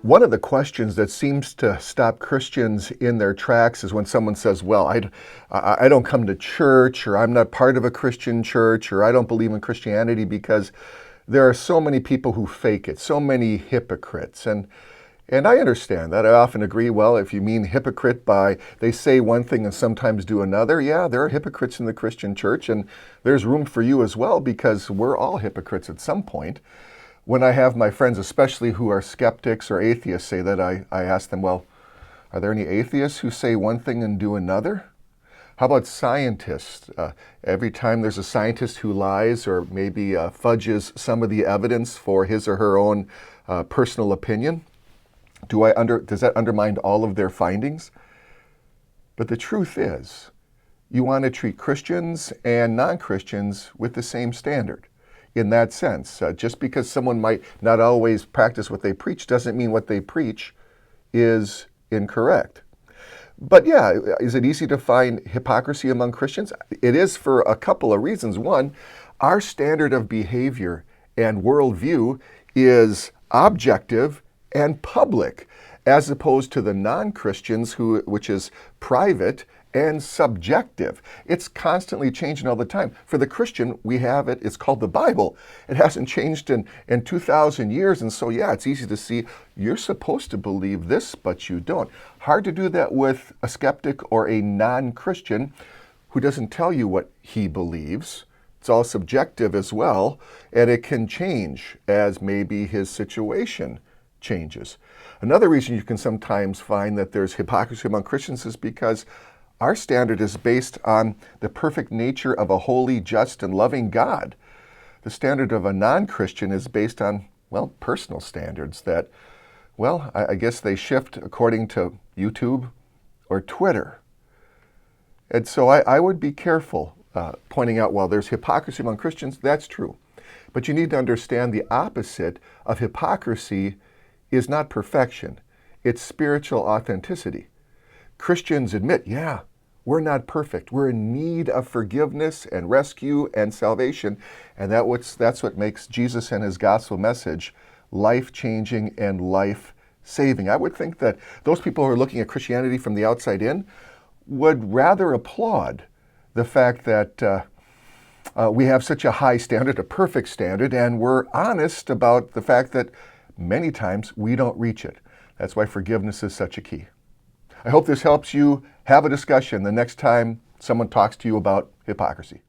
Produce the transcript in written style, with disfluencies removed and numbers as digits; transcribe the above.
One of the questions that seems to stop Christians in their tracks is when someone says, well, I don't come to church, or I'm not part of a Christian church, or I don't believe in Christianity because there are so many people who fake it, so many hypocrites. And I understand that. I often agree, well, if you mean hypocrite by they say one thing and sometimes do another, yeah, there are hypocrites in the Christian church, and there's room for you as well because we're all hypocrites at some point. When I have my friends, especially who are skeptics or atheists, say that, I ask them, well, are there any atheists who say one thing and do another? How about scientists? Every time there's a scientist who lies or maybe fudges some of the evidence for his or her own personal opinion, does that undermine all of their findings? But the truth is, you want to treat Christians and non-Christians with the same standard. In that sense, just because someone might not always practice what they preach doesn't mean what they preach is incorrect. But yeah, is it easy to find hypocrisy among Christians? It is for a couple of reasons. One, our standard of behavior and worldview is objective and public, as opposed to the non-Christians, which is private and subjective. It's constantly changing all the time. For the Christian, we have it, it's called the Bible. It hasn't changed in 2,000 years, and so yeah, it's easy to see you're supposed to believe this, but you don't. Hard to do that with a skeptic or a non-Christian who doesn't tell you what he believes. It's all subjective as well, and it can change as maybe his situation changes. Another reason you can sometimes find that there's hypocrisy among Christians is because our standard is based on the perfect nature of a holy, just, and loving God. The standard of a non-Christian is based on, well, personal standards that, well, I guess they shift according to YouTube or Twitter. And so I would be careful pointing out, well, there's hypocrisy among Christians. That's true. But you need to understand the opposite of hypocrisy is not perfection. It's spiritual authenticity. Christians admit, yeah, we're not perfect. We're in need of forgiveness and rescue and salvation. And that's what makes Jesus and his gospel message life-changing and life-saving. I would think that those people who are looking at Christianity from the outside in would rather applaud the fact that we have such a high standard, a perfect standard, and we're honest about the fact that many times we don't reach it. That's why forgiveness is such a key. I hope this helps you have a discussion the next time someone talks to you about hypocrisy.